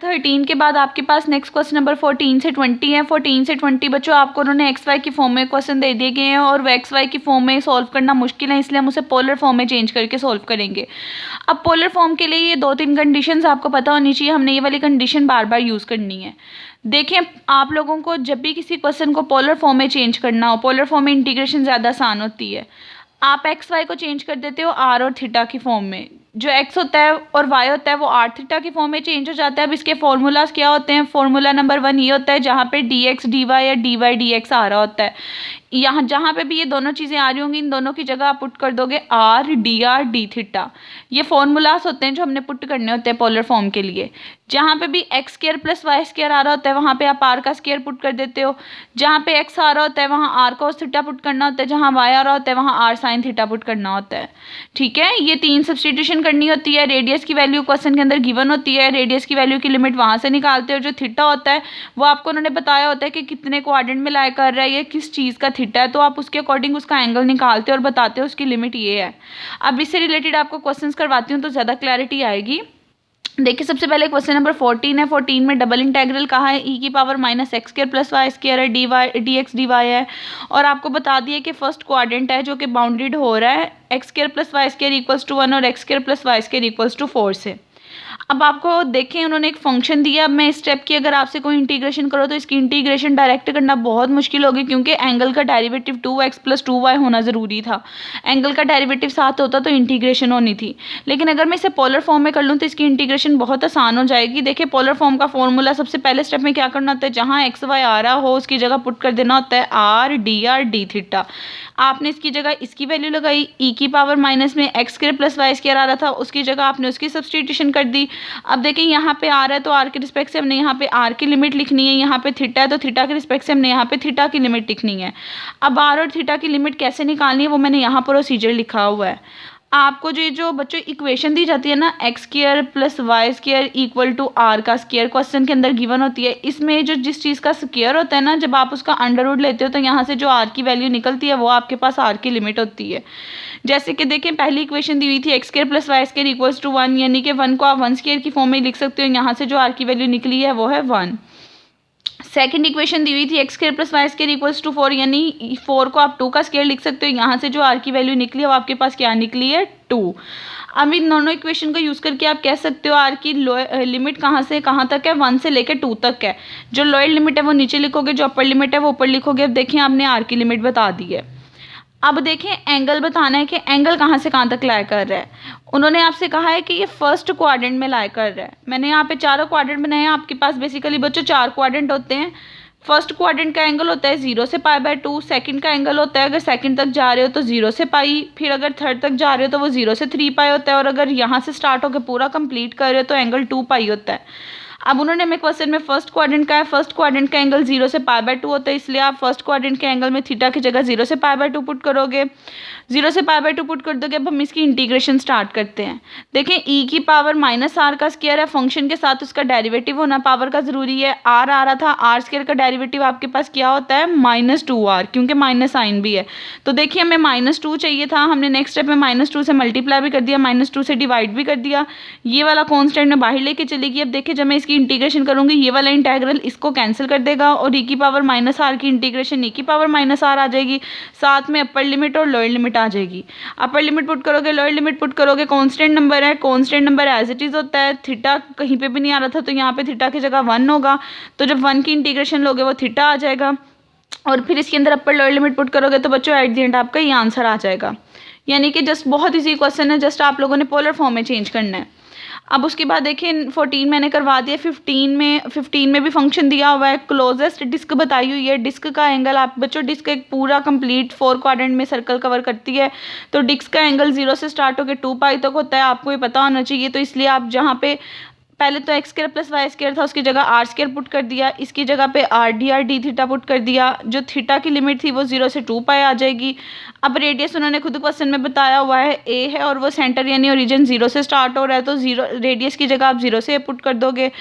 13 के बाद आपके पास नेक्स्ट क्वेश्चन नंबर 14 से 20 है। 14 से 20 बच्चों आपको उन्होंने एक्स वाई की फॉर्म में क्वेश्चन दे दिए गए हैं और वो एक्स वाई की फॉर्म में सॉल्व करना मुश्किल है, इसलिए हम उसे पोलर फॉर्म में चेंज करके सॉल्व करेंगे। अब पोलर फॉर्म के लिए ये 2-3 कंडीशंस आपको पता होनी चाहिए, हमने ये वाली कंडीशन बार बार यूज़ करनी है। देखिए आप लोगों को जब भी किसी क्वेश्चन को पोलर फॉर्म में चेंज करना हो, पोलर फॉर्म में इंटीग्रेशन ज़्यादा आसान होती है। आप एक्स वाई को चेंज कर देते हो आर और थीटा की फॉर्म में, जो एक्स होता है और वाई होता है वो आर थीटा की फॉर्म में चेंज हो जाता है। अब इसके फॉर्मूलाज क्या होते हैं? फॉर्मूला नंबर 1 ये होता है जहाँ पे डी एक्स डी वाई या डी वाई डी एक्स आ रहा होता है। यहाँ जहाँ पे भी ये दोनों चीज़ें आ रही होंगी इन दोनों की जगह आप पुट कर दोगे आर डी थीटा। ये फॉर्मूलाज होते हैं जो हमने पुट करने होते हैं पोलर फॉर्म के लिए। जहाँ पे भी x square plus y square आ रहा होता है वहाँ पे आप आर का स्क्वायर पुट कर देते हो। जहाँ पे एक्स आ रहा होता है वहाँ आर कोस थीटा पुट करना होता है, जहाँ वाई आ रहा होता है वहाँ आर साइन थीटा पुट करना होता है। ठीक है, ये 3 सब्सटीट्यूशन करनी होती है। रेडियस की वैल्यू क्वेश्चन के अंदर गिवन होती है, रेडियस की वैल्यू की लिमिट वहाँ से निकालते हो। जो थीटा होता है वो आपको उन्होंने बताया होता है कि कितने क्वाड्रेंट में लाई कर रहा है, ये किस चीज़ का थीटा है, तो आप उसके अकॉर्डिंग उसका एंगल निकालते हो और बताते हो उसकी लिमिट ये है। अब इससे रिलेटेड आपको क्वेश्चंस करवाती हूँ तो ज़्यादा क्लैरिटी आएगी। देखिए सबसे पहले क्वेश्चन नंबर 14 है। 14 में डबल इंटेग्रल कहा है, ई की power minus x square plus y square है, डी एक्स डी वाई है। और आपको बता दिया कि फर्स्ट क्वाड्रेंट है जो कि बाउंडेड हो रहा है x square plus y square equals to 1 और x square plus y square equals to 4 से। अब आपको देखें उन्होंने एक फंक्शन दिया। अब मैं इस स्टेप की अगर आपसे कोई इंटीग्रेशन करो तो इसकी इंटीग्रेशन डायरेक्ट करना बहुत मुश्किल होगी, क्योंकि एंगल का डेरिवेटिव 2x प्लस 2y होना ज़रूरी था। एंगल का डेरिवेटिव साथ होता तो इंटीग्रेशन होनी थी, लेकिन अगर मैं इसे पोलर फॉर्म में कर लूँ तो इसकी इंटीग्रेशन बहुत आसान हो जाएगी। देखिए पोलर फॉर्म का फॉर्मूला सबसे पहले स्टेप में क्या करना होता है, जहाँ एक्स वाई आ रहा हो उसकी जगह पुट कर देना होता है आर डी थीटा। आपने इसकी जगह इसकी वैल्यू लगाई, ई की पावर माइनस में x square plus y square आ रहा था उसकी जगह आपने उसकी सब्सटीट्यूशन कर दी। अब देखिए यहाँ पे आ रहा है तो आर के रिस्पेक्ट से हमने यहाँ पे आर की लिमिट लिखनी है, यहाँ पे थीटा है तो थीटा के रिस्पेक्ट से हमने यहाँ पे थीटा की लिमिट लिखनी है। अब आर और थीटा की लिमिट कैसे निकालनी है वो मैंने यहाँ प्रोसीजर लिखा हुआ है। आपको जो बच्चों इक्वेशन दी जाती है ना, x square plus y square equal to r का स्क्वायर क्वेश्चन के अंदर गिवन होती है। इसमें जो जिस चीज़ का स्क्वायर होता है ना, जब आप उसका अंडर रूट लेते हो तो यहाँ से जो आर की वैल्यू निकलती है वो आपके पास आर की लिमिट होती है। जैसे कि देखें पहली इक्वेशन दी हुई थी x square plus y square equals to 1, यानी कि 1 को आप 1 स्क्वायर की फॉर्म में लिख सकते हो। यहाँ से जो आर की वैल्यू निकली है वो है 1। सेकंड इक्वेशन दी हुई थी x square plus y square equals to 4, यानी 4 को आप 2 का स्क्वायर लिख सकते हो। यहाँ से जो आर की वैल्यू निकली है वो आपके पास क्या निकली है 2। अब इन दोनों इक्वेशन का यूज़ करके आप कह सकते हो आर की लिमिट कहाँ से कहाँ तक है, 1 से लेकर 2 तक है। जो लोअर लिमिट है वो नीचे लिखोगे, जो अपर लिमिट है वो ऊपर लिखोगे। अब देखिए आपने आर की लिमिट बता दी है। अब देखें एंगल बताना है कि एंगल कहाँ से कहाँ तक लाई कर रहा है। उन्होंने आपसे कहा है कि ये फर्स्ट क्वाड्रेंट में लाई कर रहा है। मैंने यहाँ पे चारों क्वाड्रेंट बनाए हैं। आपके पास बेसिकली बच्चों 4 क्वाड्रेंट होते हैं। फर्स्ट क्वाड्रेंट का एंगल होता है 0 से π/2। सेकंड का एंगल होता है अगर सेकंड तक जा रहे हो तो 0 से पाई, फिर अगर थर्ड तक जा रहे हो तो वो 0 से 3π होता है, और अगर यहाँ से स्टार्ट होकर पूरा कंप्लीट कर रहे हो तो एंगल 2π होता है। अब उन्होंने हमें क्वेश्चन में फर्स्ट क्वाड्रेंट का है, फर्स्ट क्वाड्रेंट का एंगल 0 से π/2 होता है, इसलिए आप फर्स्ट क्वाड्रेंट के एंगल में थीटा की जगह 0 से π/2 पुट करोगे। 0 से π/2 पुट कर दोगे। अब हम इसकी इंटीग्रेशन स्टार्ट करते हैं। देखें ई की पावर माइनस आर का स्क्वायर है, फंक्शन के साथ उसका डेरिवेटिव होना पावर का ज़रूरी है। आर आ रहा था, आर स्क्वायर का डेरिवेटिव आपके पास क्या होता है -2r, क्योंकि माइनस साइन भी है। तो देखिए हमें -2 चाहिए था, हमने नेक्स्ट स्टेप में -2 से मल्टीप्लाई भी कर दिया, -2 से डिवाइड भी कर दिया। ये वाला कॉन्स्टेंट में बाहर लेके चलेगी। अब देखिए जब मैं इसकी इंटीग्रेशन करूँगी ये वाला इंटेग्रल इसको कैंसिल कर देगा और ई की पावर माइनस आर की इंटीग्रेशन ई की पावर माइनस आर आ जाएगी। साथ में अपर लिमिट और लोअर लिमिट आ जाएगी। अपर लिमिट पुट करोगे, लोअर लिमिट पुट करोगे, कांस्टेंट नंबर है, constant number as it is होता है। थीटा कहीं पे भी नहीं आ रहा था तो यहाँ पे थीटा की जगह 1 होगा, तो जब 1 की इंटीग्रेशन लोगे वो थीटा आ जाएगा। और फिर इसके अंदर अपर लोअर लिमिट पुट करोगे तो बच्चों एट द एंड आपका ये आंसर आ जाएगा। यानी कि जस्ट बहुत ईजी क्वेश्चन है, जस्ट आप लोगों ने पोलर फॉर्म में चेंज करना है। अब उसके बाद देखिए 14 मैंने करवा दिया। 15 में भी फंक्शन दिया हुआ है, क्लोजेस्ट डिस्क बताई हुई है। डिस्क का एंगल आप बच्चों डिस्क एक पूरा कंप्लीट 4 क्वाड्रेंट में सर्कल कवर करती है, तो डिस्क का एंगल 0 से स्टार्ट होकर 2π तक होता है। आपको ये पता होना चाहिए। तो इसलिए आप जहाँ पे पहले तो x square plus y square था उसकी जगह आर स्क्वायर पुट कर दिया, इसकी जगह पे आर डी थीटा पुट कर दिया। जो थीटा की लिमिट थी वो 0 से 2π आ जाएगी। अब रेडियस उन्होंने खुद क्वेश्चन में बताया हुआ है ए है और वो सेंटर यानी ओरिजिन 0 से स्टार्ट हो रहा है, तो 0 रेडियस की जगह आप 0 से पुट कर दोगे।